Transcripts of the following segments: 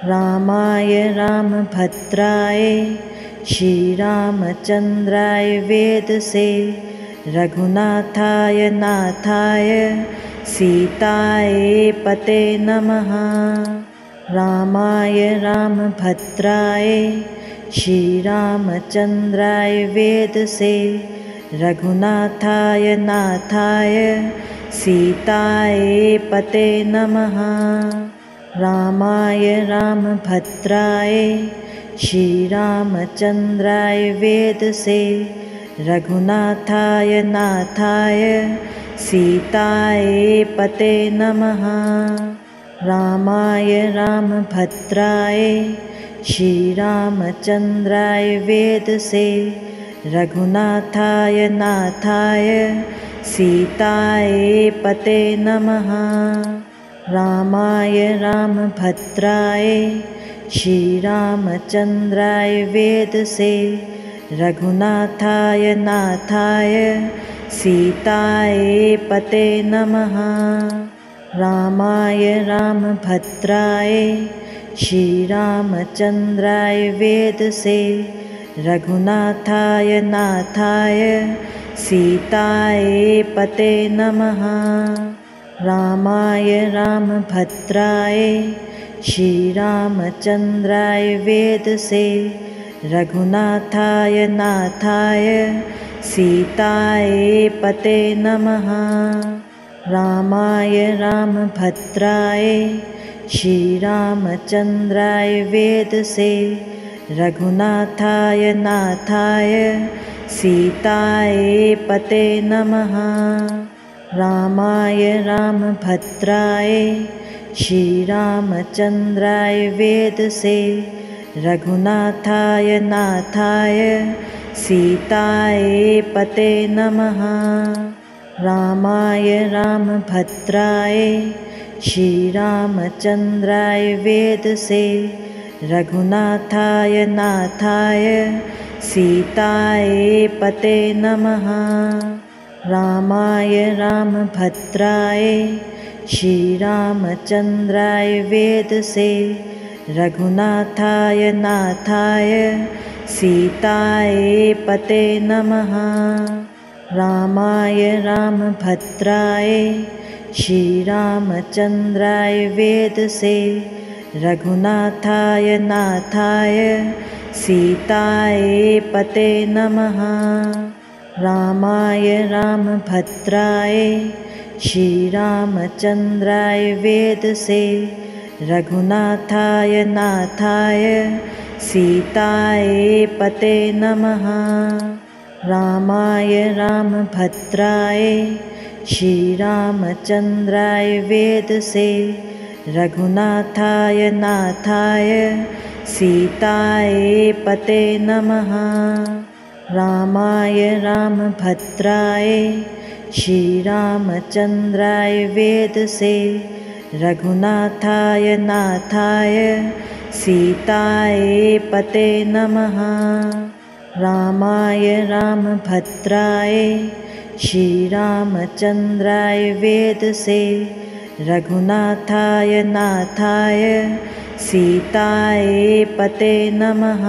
रामाय रामभद्राय श्रीरामचन्द्राय वेदसे रघुनाथाय नाथाय सीताय पते नमः। रामाय रामभद्राय श्रीरामचन्द्राय वेदसे रघुनाथाय नाथाय सीताय पते नमः। रामाय रामभद्राय श्रीरामचन्द्राय वेदसे रघुनाथाय नाथाय सीताय पते नमः। रामाय रामभद्राय श्रीरामचन्द्राय वेदसे रघुनाथाय नाथाय सीताय पते नमः। रामाय रामभद्राय श्रीरामचन्द्राय वेदसे रघुनाथाय नाथाय सीताय पते नमः। रामाय रामभद्राय श्रीरामचन्द्राय वेदसे रघुनाथाय नाथाय सीताय पते नमः। रामाय रामभद्राय श्रीरामचन्द्राय वेदसे रघुनाथाय नाथाय सीताय पते नमः। रामाय रामभद्राय श्रीरामचन्द्राय वेदसे रघुनाथाय नाथाय सीताय पते नमः। रामाय रामभद्राय श्रीरामचन्द्राय वेदसे रघुनाथाय नाथाय सीताय पते नमः। रामाय रामभद्राय श्रीरामचन्द्राय वेदसे रघुनाथाय नाथाय सीताय पते नमः। रामाय रामभद्राय श्रीरामचन्द्राय वेदसे रघुनाथाय नाथाय सीताय पते नमः। रामाय रामभद्राय श्रीरामचन्द्राय वेदसे रघुनाथाय नाथाय सीताय पते नमः। रामाय रामभद्राय श्रीरामचन्द्राय वेदसे रघुनाथाय नाथाय सीताय पते नमः। रामाय रामभद्राय श्रीरामचन्द्राय वेदसे रघुनाथाय नाथाय सीताय पते नमः। रामाय रामभद्राय श्रीरामचन्द्राय वेदसे रघुनाथाय नाथाय सीताय पते नमः। रामाय रामभद्राय श्रीरामचन्द्राय वेदसे रघुनाथाय नाथाय सीताय पते नमः।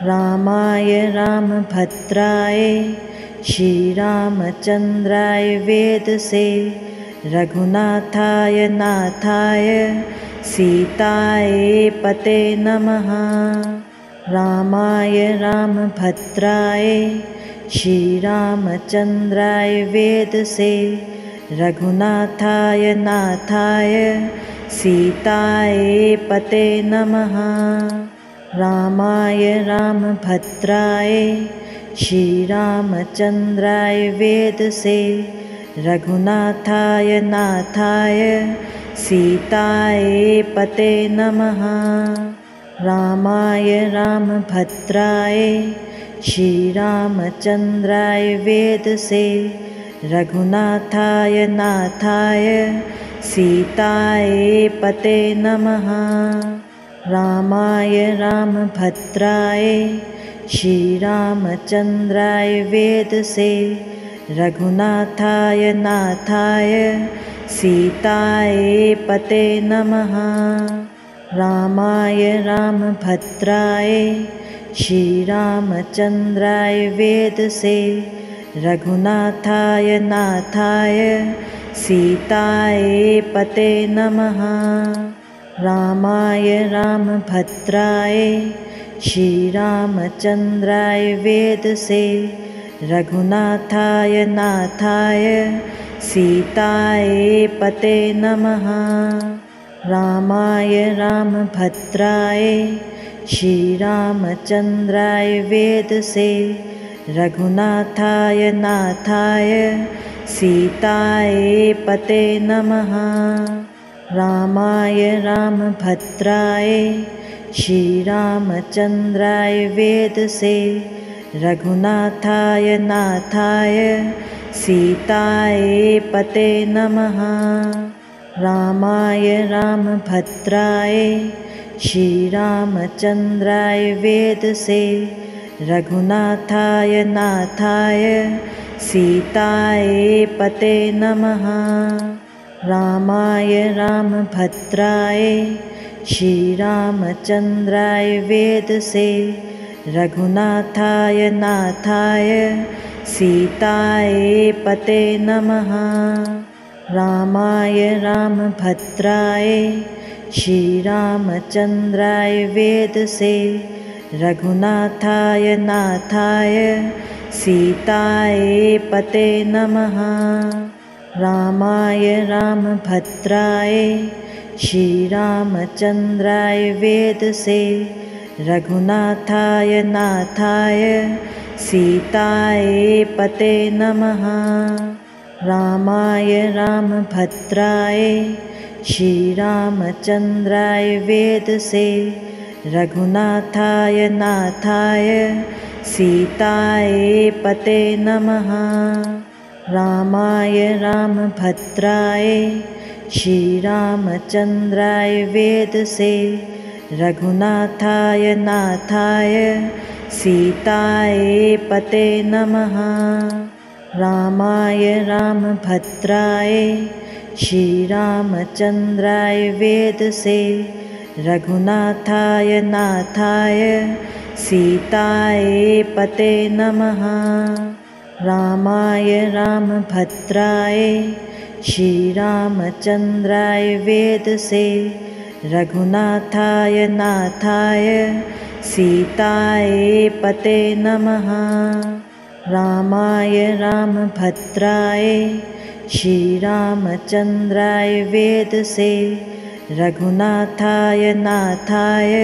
रामाय रामभद्राय श्रीरामचन्द्राय वेदसे रघुनाथाय नाथाय सीताय पते नमः। रामाय रामभद्राय श्रीरामचन्द्राय वेदसे रघुनाथाय नाथाय सीताय पते नमः। रामाय रामभद्राय श्रीरामचन्द्राय वेदसे रघुनाथाय नाथाय सीताय पते नमः। रामाय रामभद्राय श्रीरामचन्द्राय वेदसे रघुनाथाय नाथाय सीताय पते नमः। रामाय रामभद्राय श्रीरामचन्द्राय वेदसे रघुनाथाय नाथाय सीताय पते नमः। रामाय रामभद्राय श्रीरामचन्द्राय वेदसे रघुनाथाय नाथाय सीताय पते नमः। रामाय रामभद्राय श्रीरामचन्द्राय वेदसे रघुनाथाय नाथाय सीताय पते नमः। रामाय रामभद्राय श्रीरामचन्द्राय वेदसे रघुनाथाय नाथाय सीताय पते नमः। रामाय रामभद्राय श्रीरामचन्द्राय वेदसे रघुनाथाय नाथाय सीताय पते नमः। रामाय रामभद्राय श्रीरामचन्द्राय वेदसे रघुनाथाय नाथाय सीताय पते नमः। रामाय रामभद्राय श्रीरामचन्द्राय वेदसे रघुनाथाय नाथाय सीताय पते नमः। रामाय रामभद्राय श्रीरामचन्द्राय वेदसे रघुनाथाय नाथाय सीताय पते नमः। रामाय रामभद्राय श्रीरामचन्द्राय वेदसे रघुनाथाय नाथाय सीताय पते नमः। रामाय रामभद्राय श्रीरामचन्द्राय वेदसे रघुनाथाय नाथाय सीताय पते नमः। रामाय रामभद्राय श्रीरामचन्द्राय वेदसे रघुनाथाय नाथाय सीताय पते नमः। रामाय रामभद्राय श्रीरामचन्द्राय वेदसे रघुनाथाय नाथाय सीताय पते नमः। रामाय रामभद्राय श्रीरामचन्द्राय वेदसे रघुनाथाय नाथाय सीताय पते नमः। रामाय रामभद्राय श्रीरामचन्द्राय वेदसे रघुनाथाय नाथाय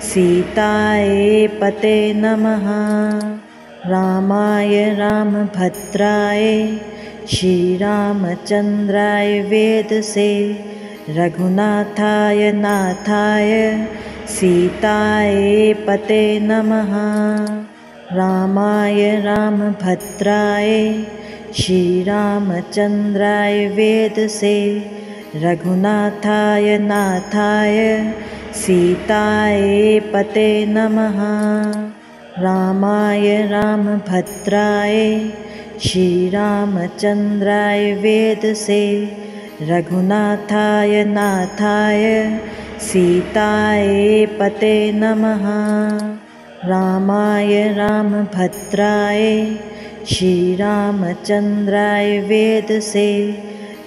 सीताय पते नमः। रामाय रामभद्राय श्रीरामचन्द्राय वेदसे रघुनाथाय नाथाय सीताय पते नमः। रामाय रामभद्राय श्रीरामचन्द्राय वेदसे रघुनाथाय नाथाय सीताय पते नमः। रामाय रामभद्राय श्रीरामचन्द्राय वेदसे रघुनाथाय नाथाय सीताय पते नमः। रामाय रामभद्राय श्रीरामचन्द्राय वेदसे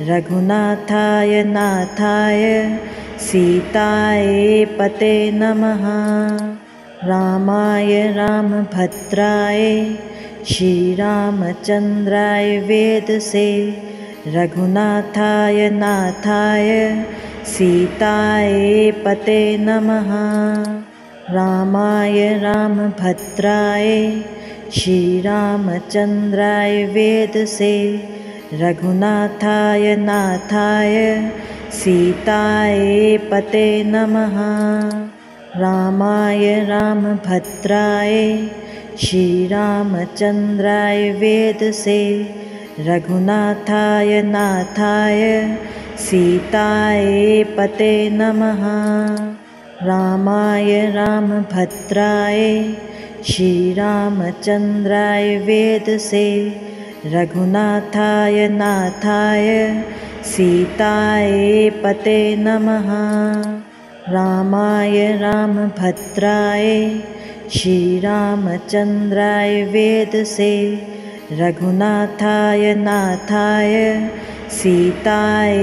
रघुनाथाय नाथाय सीताय पते नमः। रामाय रामभद्राय श्रीरामचन्द्राय वेदसे रघुनाथाय नाथाय सीताय पते नमः। रामाय रामभद्राय श्रीरामचन्द्राय वेदसे रघुनाथाय नाथाय सीताय पते नमः। रामाय रामभद्राय श्रीरामचन्द्राय वेदसे रघुनाथाय नाथाय सीताय पते नमः। रामाय रामभद्राय श्रीरामचन्द्राय वेदसे रघुनाथाय नाथाय सीताय पते नमः। रामाय रामभद्राय श्रीरामचन्द्राय वेदसे रघुनाथाय नाथाय सीताय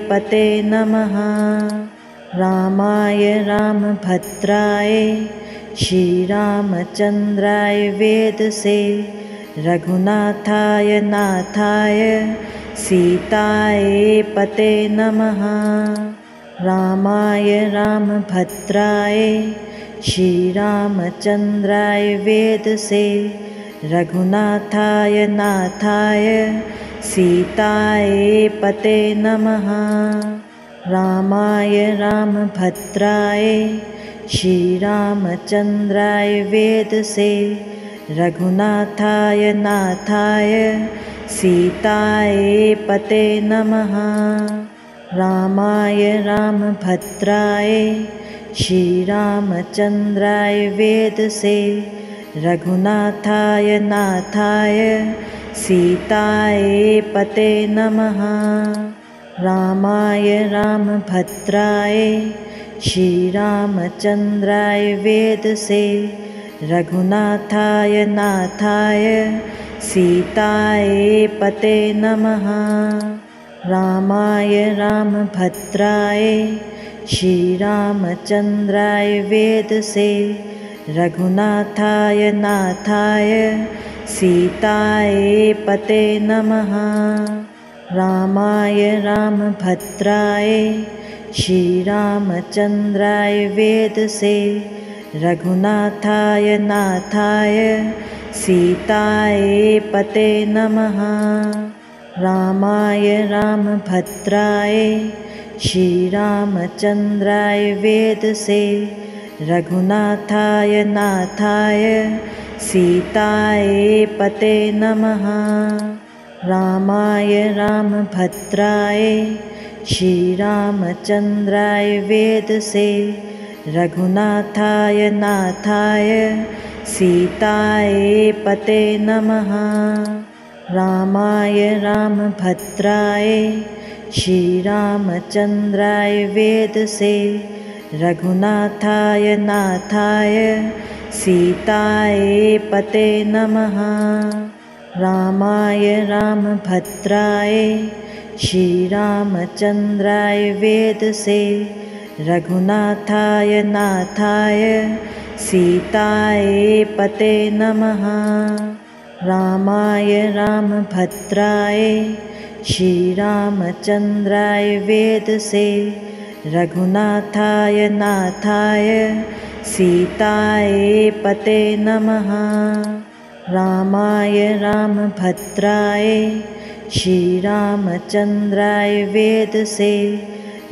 पते नमः। रामाय रामभद्राय श्रीरामचन्द्राय वेदसे रघुनाथाय नाथाय सीताय पते नमः। रामाय रामभद्राय श्रीरामचन्द्राय वेदसे रघुनाथाय नाथाय सीताय पते नमः। रामाय रामभद्राय श्रीरामचन्द्राय वेदसे रघुनाथाय नाथाय सीताय पते नमः। रामाय रामभद्राय श्रीरामचन्द्राय वेदसे रघुनाथाय नाथाय सीताय पते नमः। रामाय रामभद्राय श्रीरामचन्द्राय वेदसे रघुनाथाय नाथाय सीताय पते नमः। रामाय रामभद्राय श्रीरामचन्द्राय वेदसे रघुनाथाय नाथाय सीताय पते नमः। रामाय रामभद्राय श्रीरामचन्द्राय वेदसे रघुनाथाय नाथाय सीताय पते नमः। रामाय रामभद्राय श्रीरामचन्द्राय वेदसे रघुनाथाय नाथाय सीताय पते नमः। रामाय रामभद्राय श्रीरामचन्द्राय वेदसे रघुनाथाय नाथाय सीताय पते नमः। रामाय रामभद्राय श्रीरामचन्द्राय वेदसे रघुनाथाय नाथाय सीताय पते नमः। रामाय रामभद्राय श्रीरामचन्द्राय वेदसे रघुनाथाय नाथाय सीताय पते नमः। रामाय रामभद्राय श्रीरामचन्द्राय वेदसे रघुनाथाय नाथाय सीताय पते नमः। रामाय रामभद्राय श्रीरामचन्द्राय वेदसे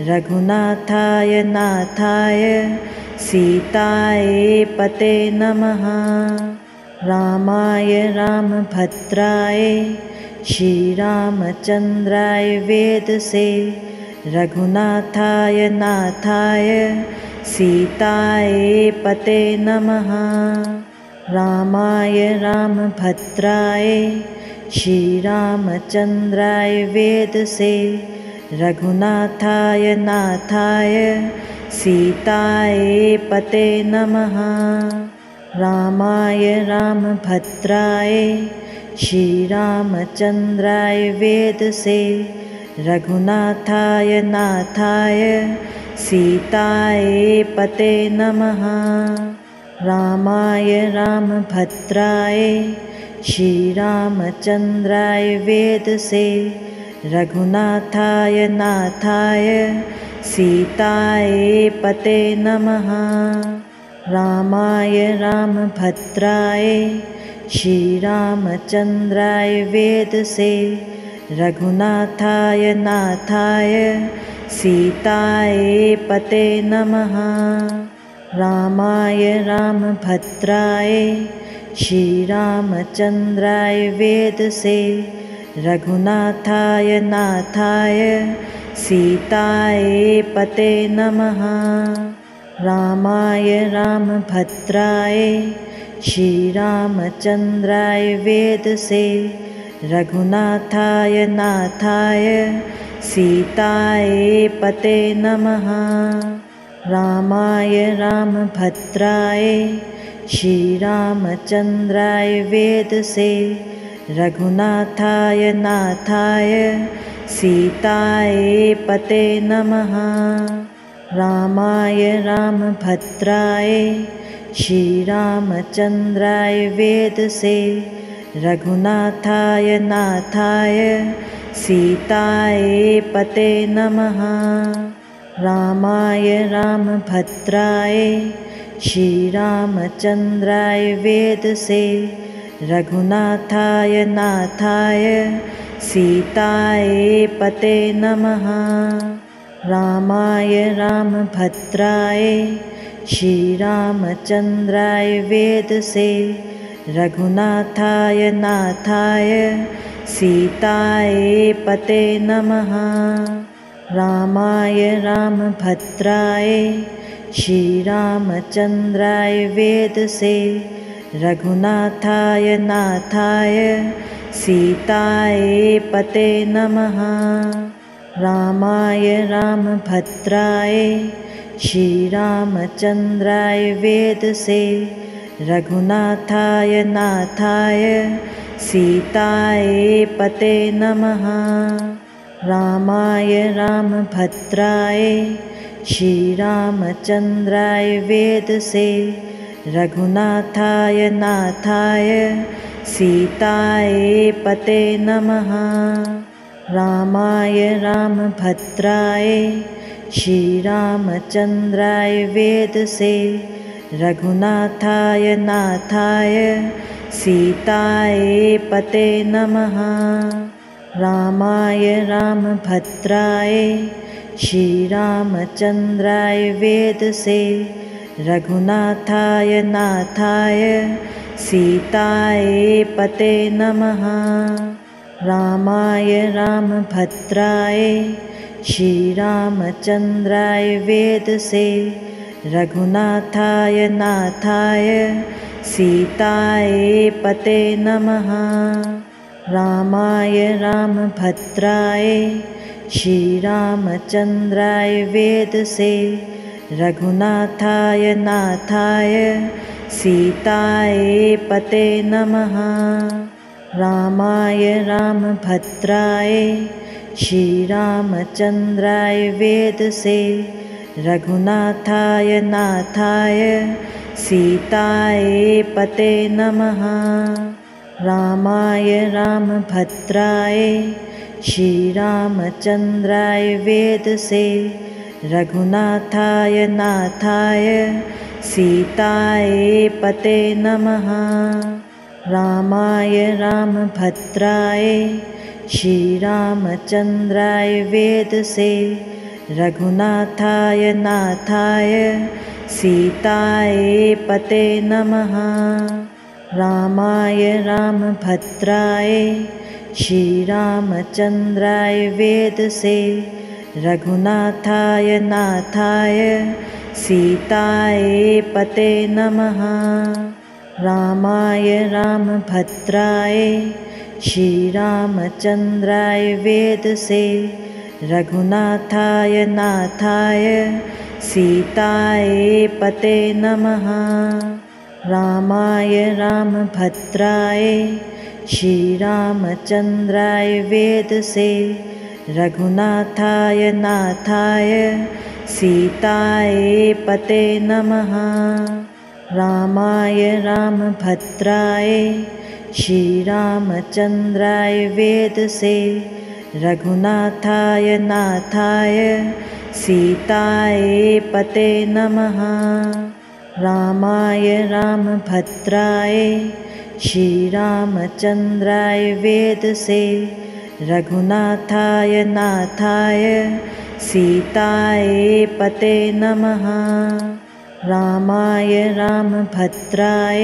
रघुनाथाय नाथाय सीताय पते नमः। रामाय रामभद्राय श्रीरामचन्द्राय वेदसे रघुनाथाय नाथाय सीताय पते नमः। रामाय रामभद्राय श्रीरामचन्द्राय वेदसे रघुनाथाय नाथाय सीताय पते नमः। रामाय रामभद्राय श्रीरामचन्द्राय वेदसे रघुनाथाय नाथाय सीताय पते नमः। रामाय रामभद्राय श्रीरामचन्द्राय वेदसे रघुनाथाय नाथाय सीताय पते नमः। रामाय रामभद्राय श्रीरामचन्द्राय वेदसे रघुनाथाय नाथाय सीताय पते नमः। रामाय रामभद्राय श्रीरामचन्द्राय वेदसे रघुनाथाय नाथाय सीताय पते नमः। रामाय रामभद्राय श्रीरामचन्द्राय वेदसे रघुनाथाय नाथाय सीताय पते नमः। रामाय रामभद्राय श्रीरामचन्द्राय वेदसे रघुनाथाय नाथाय सीताय पते नमः। रामाय रामभद्राय श्रीरामचन्द्राय वेदसे रघुनाथाय नाथाय सीताय पते नमः। रामाय रामभद्राय श्रीरामचन्द्राय वेदसे रघुनाथाय नाथाय सीताय पते नमः। रामाय रामभद्राय श्रीरामचन्द्राय वेदसे रघुनाथाय नाथाय सीताय पते नमः। रामाय रामभद्राय श्रीरामचन्द्राय वेदसे रघुनाथाय नाथाय सीताय पते नमः। रामाय रामभद्राय श्रीरामचन्द्राय वेदसे रघुनाथाय नाथाय सीताय पते नमः। रामाय रामभद्राय श्रीरामचन्द्राय वेदसे रघुनाथाय नाथाय सीताय पते नमः। रामाय रामभद्राय श्रीरामचन्द्राय वेदसे रघुनाथाय नाथाय सीताय पते नमः। रामाय रामभद्राय श्रीरामचन्द्राय वेदसे रघुनाथाय नाथाय सीताय पते नमः। रामाय रामभद्राय श्रीरामचन्द्राय वेदसे रघुनाथाय नाथाय सीताय पते नमः। रामाय रामभद्राय श्रीरामचन्द्राय वेदसे रघुनाथाय नाथाय सीताय पते नमः। रामाय रामभद्राय श्रीरामचन्द्राय वेदसे रघुनाथाय नाथाय सीताय पते नमः। रामाय रामभद्राय श्रीरामचन्द्राय वेदसे रघुनाथाय नाथाय सीताय पते नमः। रामाय रामभद्राय श्रीरामचन्द्राय वेदसे रघुनाथाय नाथाय सीताय पते नमः। रामाय रामभद्राय श्रीरामचन्द्राय वेदसे रघुनाथाय नाथाय सीताय पते नमः। रामाय रामभद्राय श्रीरामचन्द्राय वेदसे रघुनाथाय नाथाय सीताय पते नमः। रामाय रामभद्राय श्रीरामचन्द्राय वेदसे रघुनाथाय नाथाय सीताय पते नमः। रामाय रामभद्राय श्रीरामचन्द्राय वेदसे रघुनाथाय नाथाय सीताय पते नमः। रामाय रामभद्राय श्रीरामचन्द्राय वेदसे रघुनाथाय नाथाय सीताय पते नमः। रामाय रामभद्राय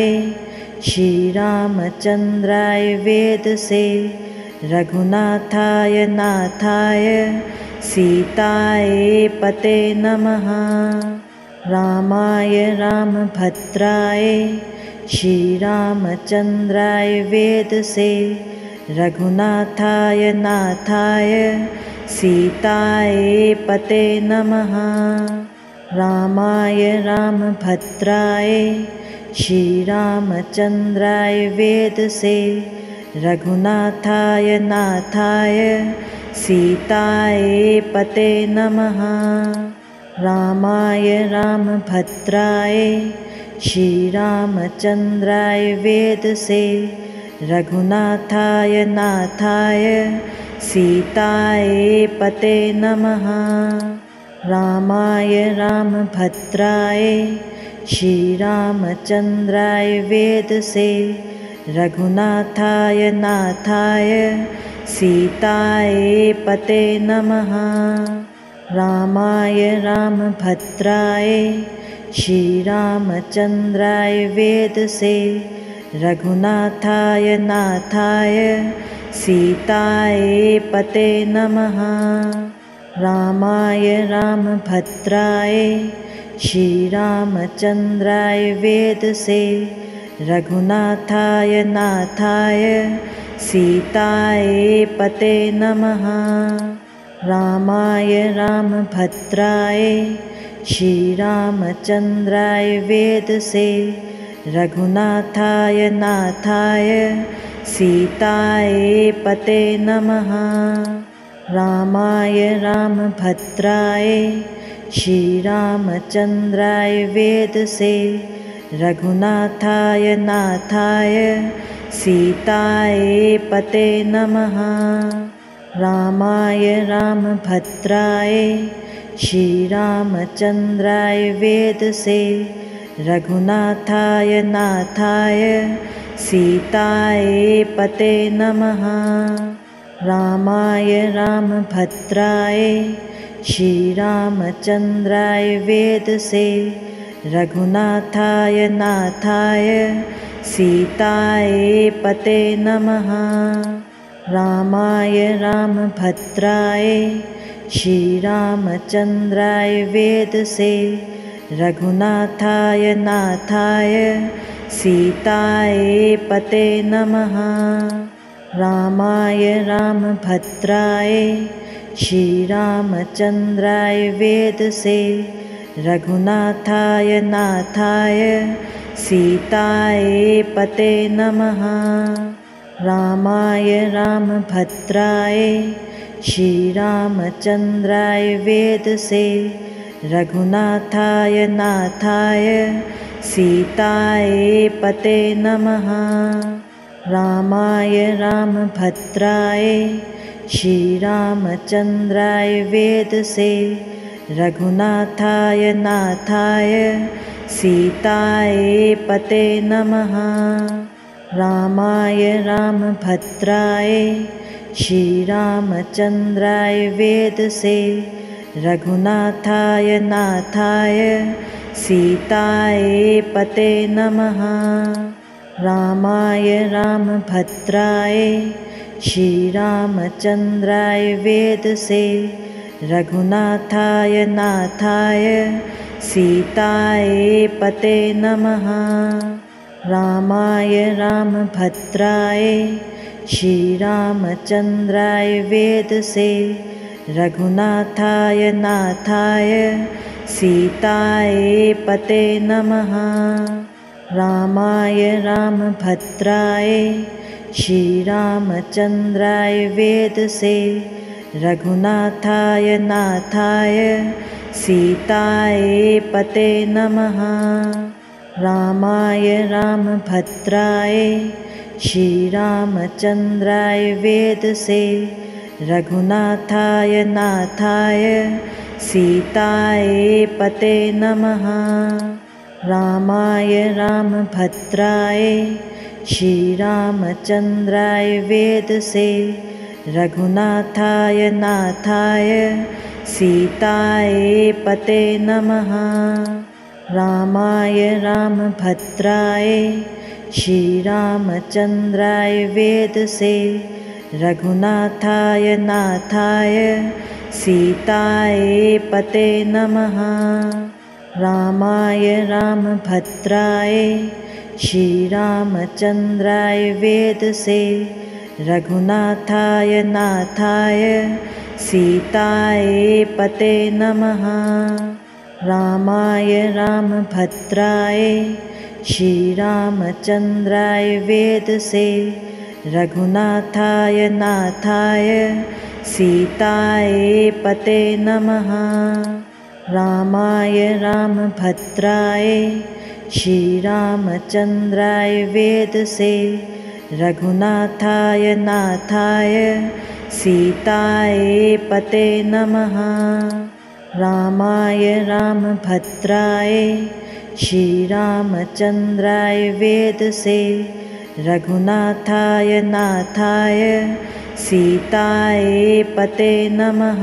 श्रीरामचन्द्राय वेदसे रघुनाथाय नाथाय सीताय पते नमः। रामाय रामभद्राय श्रीरामचन्द्राय वेदसे रघुनाथाय नाथाय सीताय पते नमः। रामाय रामभद्राय श्रीरामचन्द्राय वेदसे रघुनाथाय नाथाय सीताय पते नमः। रामाय रामभद्राय श्रीरामचन्द्राय वेदसे रघुनाथाय नाथाय सीताय पते नमः। रामाय रामभद्राय श्रीरामचन्द्राय वेदसे रघुनाथाय नाथाय सीताय पते नमः। रामाय रामभद्राय श्रीरामचन्द्राय वेदसे रघुनाथाय नाथाय सीताय पते नमः। रामाय रामभद्राय श्रीरामचन्द्राय वेदसे रघुनाथाय नाथाय सीताय पते नमः। रामाय रामभद्राय श्रीरामचन्द्राय वेदसे रघुनाथाय नाथाय सीताय पते नमः। रामाय रामभद्राय श्रीरामचन्द्राय वेदसे रघुनाथाय नाथाय सीताय पते नमः। रामाय रामभद्राय श्रीरामचन्द्राय वेदसे रघुनाथाय नाथाय सीताय पते नमः। रामाय रामभद्राय श्रीरामचन्द्राय वेदसे रघुनाथाय नाथाय सीताय पते नमः। रामाय रामभद्राय श्रीरामचन्द्राय वेदसे रघुनाथाय नाथाय सीताय पते नमः। रामाय रामभद्राय श्रीरामचन्द्राय वेदसे रघुनाथाय नाथाय सीताय पते नमः। रामाय रामभद्राय श्रीरामचन्द्राय वेदसे रघुनाथाय नाथाय सीताय पते नमः। रामाय रामभद्राय श्रीरामचन्द्राय वेदसे रघुनाथाय नाथाय सीताय पते नमः। रामाय रामभद्राय श्रीरामचन्द्राय वेदसे रघुनाथाय नाथाय सीताय पते नमः। रामाय रामभद्राय श्रीरामचन्द्राय वेदसे रघुनाथाय नाथाय सीताय पते नमः। रामाय रामभद्राय श्रीरामचन्द्राय वेदसे रघुनाथाय नाथाय सीताय पते नमः। रामाय रामभद्राय श्रीरामचन्द्राय वेदसे रघुनाथाय नाथाय सीताय पते नमः। रामाय रामभद्राय श्रीरामचन्द्राय वेदसे रघुनाथाय नाथाय सीताय पते नमः। रामाय रामभद्राय श्रीरामचन्द्राय वेदसे रघुनाथाय नाथाय सीताय पते नमः। रामाय रामभद्राय श्रीरामचन्द्राय वेदसे रघुनाथाय नाथाय सीताय पते नमः। रामाय रामभद्राय श्रीरामचन्द्राय वेदसे रघुनाथाय नाथाय सीताय पते नमः। रामाय रामभद्राय श्रीरामचन्द्राय वेदसे रघुनाथाय नाथाय सीताय पते नमः। रामाय रामभद्राय श्रीरामचन्द्राय वेदसे रघुनाथाय नाथाय सीताय पते नमः। रामाय रामभद्राय श्रीरामचन्द्राय वेदसे रघुनाथाय नाथाय सीताय पते नमः।